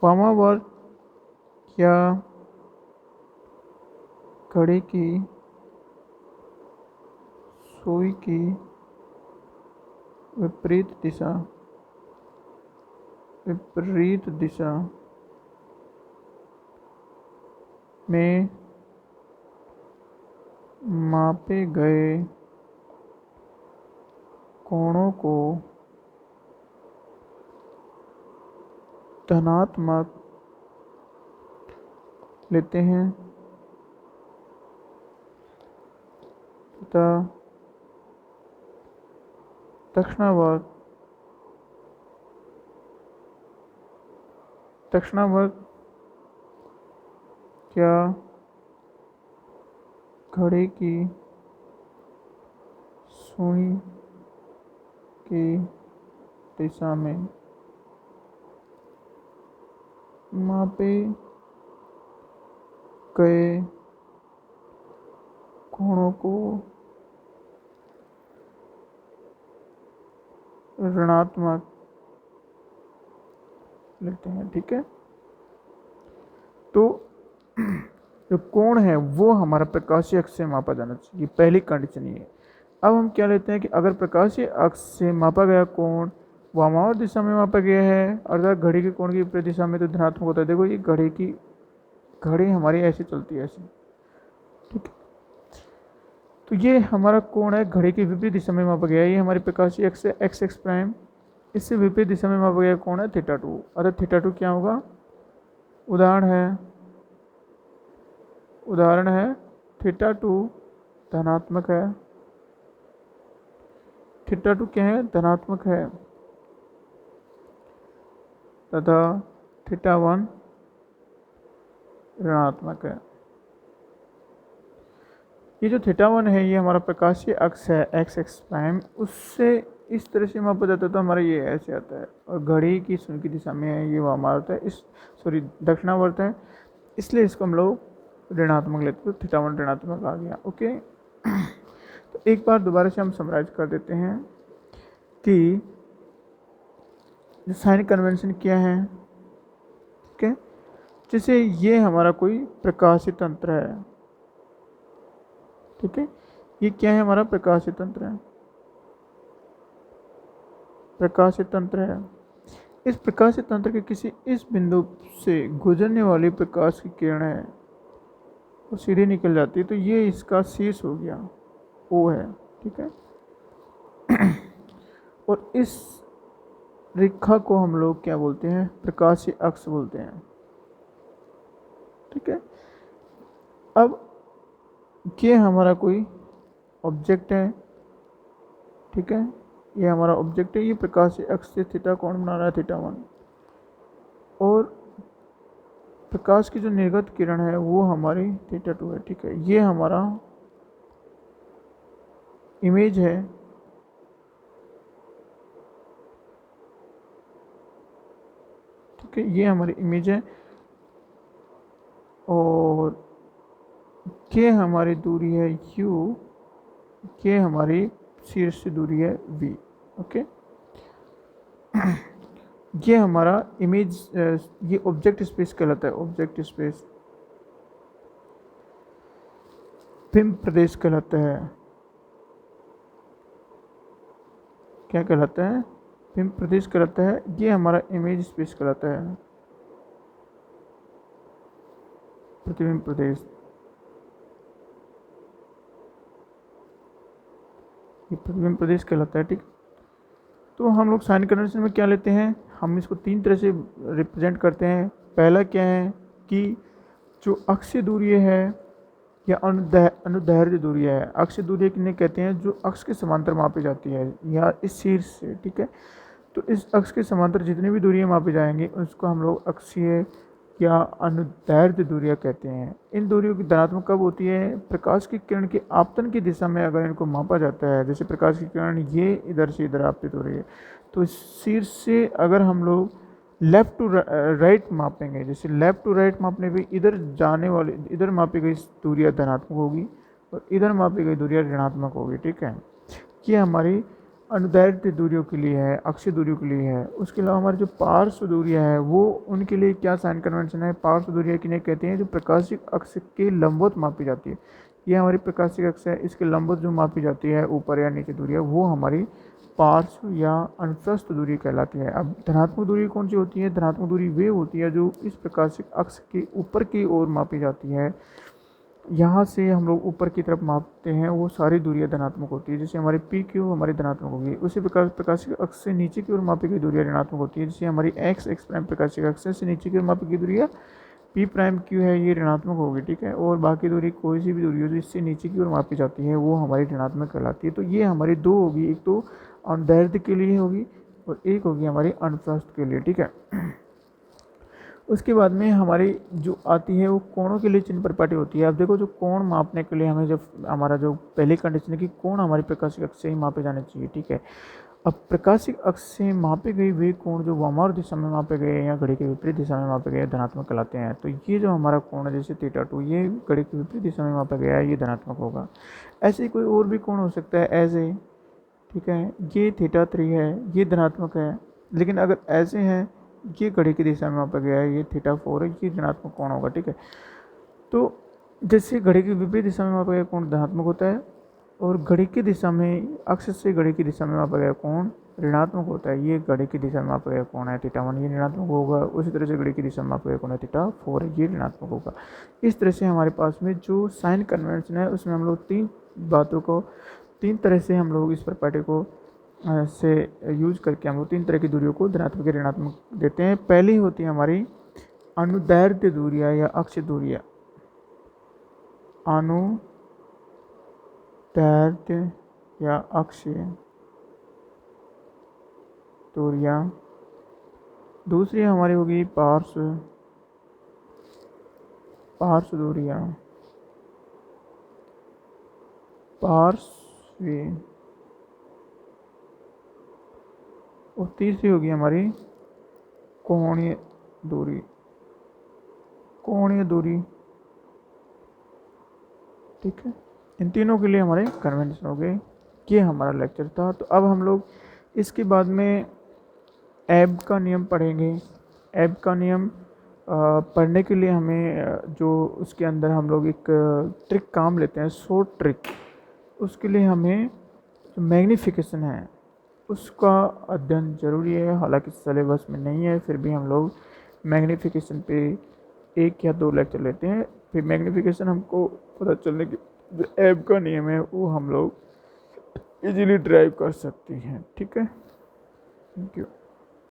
वामावर्त या घड़ी की सुई की विपरीत दिशा में मापे गए कोणों को धनात्मक लेते हैं तथा दक्षिणावर्त या घड़ी की सुई की दिशा में मापे गए कोणों को ऋणात्मक लेते हैं। ठीक है, तो जो कोण है वो हमारा प्रकाशीय अक्ष से मापा जाना चाहिए, पहली कंडीशन ये है। अब हम क्या लेते हैं कि अगर प्रकाशीय अक्ष से मापा गया कोण वामावर्त दिशा में मापा गया है, अर्थात घड़ी के कोण की विपरीत दिशा में, तो धनात्मक होता है। देखो ये घड़ी हमारी ऐसे चलती है, ऐसे। ठीक है, तो ये हमारा कोण है, घड़ी की विपरीत दिशा में मापा गया है। ये हमारी प्रकाशीय अक्ष है एक्स एक्स प्राइम, इससे विपरीत दिशा में मापा गया कोण है θ2। अर्थात θ2 क्या होगा? उदाहरण है θ2 धनात्मक है, θ2 क्या है? धनात्मक है, तथा θ1 ऋणात्मक है। ये जो θ1 है ये हमारा प्रकाशीय अक्ष है एक्स एक्स प्राइम, उससे इस तरह से मापा जाता है, तो हमारा ये ऐसे आता है। और घड़ी की सुई की दिशा में है, ये वामावर्त है, दक्षिणावर्त है, इसलिए इसको हम लोग ऋणात्मक लेते हैं, तो θ1 ऋणात्मक आ गया। ओके, तो एक बार दोबारा से हम समराइज कर देते हैं कि जो साइन कन्वेंशन क्या है। ठीक है, जैसे ये हमारा कोई प्रकाशीय तंत्र है। ठीक है, ये क्या है? हमारा प्रकाशीय तंत्र है, प्रकाशीय तंत्र है। इस प्रकाशीय तंत्र के किसी इस बिंदु से गुजरने वाली प्रकाश की किरण है वो सीधे निकल जाती है, तो ये इसका शीर्ष हो गया, ओ है। ठीक है, और इस रेखा को हम लोग क्या बोलते हैं? प्रकाशीय अक्ष बोलते हैं। ठीक है, अब ये हमारा कोई ऑब्जेक्ट है। ठीक है, ये हमारा ऑब्जेक्ट है, ये प्रकाशीय अक्ष से थीटा कोण बना रहा है θ1, और प्रकाश की जो निर्गत किरण है वो हमारी θ2 है। ठीक है, ये हमारा इमेज है। ठीक है, ये हमारी इमेज है, और ये हमारी दूरी है u, ये हमारी शीर्ष से दूरी है v। ओके, ये हमारा इमेज, ये ऑब्जेक्ट स्पेस कहलाता है। ऑब्जेक्ट स्पेस बिंब प्रदेश कहलाता है। क्या कहलाता है? बिंब प्रदेश कहलाता है। ये हमारा इमेज स्पेस कहलाता है, प्रतिबिंब प्रदेश। ये प्रतिबिंब प्रदेश कहलाता है। ठीक, तो हम लोग साइन कन्वेंशन में क्या लेते हैं? हम इसको तीन तरह से रिप्रेजेंट करते हैं। पहला क्या है कि जो अक्षीय दूरी है या अनुदैर्ध्य दूरी है। अक्षीय दूरी किन्हें कहते हैं? जो अक्ष के समांतर मापी जाती है, या इस शीर्ष से। ठीक है, तो इस अक्ष के समांतर जितनी भी दूरियां मापी जाएंगी उसको हम लोग अक्षीय या अनुदैर्ध्य दूरियां कहते हैं। इन दूरियों की धनात्मक कब होती है? प्रकाश की किरण की आपतन की दिशा में अगर इनको मापा जाता है, जैसे प्रकाश की किरण ये इधर से इधर आपतित हो रही है, तो इस शीर्ष से अगर हम लोग लेफ़्ट टू राइट मापेंगे, जैसे लेफ़्ट टू राइट मापने पे इधर जाने वाली, इधर मापी गई दूरियां धनात्मक होगी और इधर मापी गई दूरियां ऋणात्मक होगी। ठीक है, ये हमारी अनुदैर्ध्य दूरियों के लिए है, अक्षीय दूरियों के लिए है। उसके अलावा हमारी जो पार्श्व दूरियाँ है वो उनके लिए क्या साइन कन्वेंशन है, पार्श्व दूरियाँ किन्हें कहते हैं, जो प्रकाशिक अक्ष के लंबवत मापी जाती है। ये हमारी प्रकाशिक अक्ष है, इसके लंबवत जो मापी जाती है ऊपर या नीचे दूरियाँ, वो हमारी पार्श्व या अनुप्रस्थ दूरी कहलाती है। अब धनात्मक दूरी कौन सी होती है, धनात्मक दूरी वे होती है जो इस प्रकाशिक अक्ष के ऊपर की ओर मापी जाती है। यहाँ से हम लोग ऊपर की तरफ मापते हैं, वो सारी दूरियां धनात्मक होती है। जैसे हमारी पी क्यू हमारी धनात्मक होगी। उसी प्रकार प्रकाशिक अक्ष से नीचे की ओर मापी गई दूरियां ऋणात्मक होती है। जैसे हमारी एक्स प्राइम प्रकाशिक अक्ष से नीचे की ओर मापी गई दूरियां पी प्राइम क्यू है, ये ऋणात्मक होगी, ठीक है। और बाकी दूरी कोई सी भी दूरी हो जो इससे नीचे की ओर मापी जाती है वो हमारी ऋणात्मक कहलाती है। तो ये हमारी दो होगी, एक तो अनुदैर्ध्य के लिए होगी और एक होगी हमारी अनुप्रस्थ के लिए, ठीक है। उसके बाद में हमारी जो आती है वो कोणों के लिए चिन्ह परिपाटी होती है। अब देखो, जो कोण मापने के लिए हमें जब हमारा जो पहली कंडीशन है कि कोण हमारी प्रकाशिक अक्ष से ही मापे जाने चाहिए, ठीक है। अब प्रकाशिक अक्ष से मापे गए वे कोण जो वामार दिशा में मापे गए या घड़ी के विपरीत दिशा में मापे गए धनात्मक कहलाते हैं। तो ये जो हमारा कोण है जैसे θ2, ये घड़ी के विपरीत दिशा में मापा गया है, ये धनात्मक होगा। ऐसे ही कोई और भी कोण हो सकता है ऐसे, ठीक है। ये θ3 है, ये धनात्मक है। लेकिन अगर ऐसे हैं, ये घड़ी की दिशा में मापा गया है, ये θ4 है, ये धनात्मक कोण होगा, ठीक है। तो जैसे घड़ी की विपरीत दिशा में मापा गया कोण धनात्मक होता है और घड़ी की दिशा में अक्ष से घड़ी की दिशा में मापा गया कोण ऋणात्मक होता है। ये घड़ी की दिशा में मापा गया कोण है θ1, ये ऋणात्मक होगा। उसी तरह से घड़ी की दिशा में मापा गया कोण है θ4 है, ये ऋणात्मक होगा। इस तरह से हमारे पास में जो साइन कन्वेंशन है उसमें हम लोग तीन तरह से हम लोग इस प्रॉपर्टी को से यूज करके हम लोग तीन तरह की दूरियों को धनात्मक या ऋणात्मक देते हैं। पहली होती है हमारी अनुदैर्ध्य दूरियां या अक्षीय दूरियां। अनुदैर्ध्य या अक्षीय दूरियां। दूसरी हमारी होगी पार्श्व दूरियां, पार्श्व। और तीसरी होगी हमारी कोणीय दूरी, ठीक है। इन तीनों के लिए हमारे कन्वेंशन हो गए। ये हमारा लेक्चर था। तो अब हम लोग इसके बाद में एब का नियम पढ़ेंगे। एब का नियम पढ़ने के लिए हमें जो उसके अंदर हम लोग एक ट्रिक काम लेते हैं, शॉर्ट ट्रिक। उसके लिए हमें जो मैग्नीफिकेशन है उसका अध्ययन ज़रूरी है। हालांकि सिलेबस में नहीं है, फिर भी हम लोग मैग्नीफिकेशन पे 1 या 2 लेक्चर लेते हैं। फिर मैग्नीफिकेशन हमको पता चलने की जो एब का नियम है वो हम लोग इजीली ड्राइव कर सकते हैं, ठीक है। Thank you.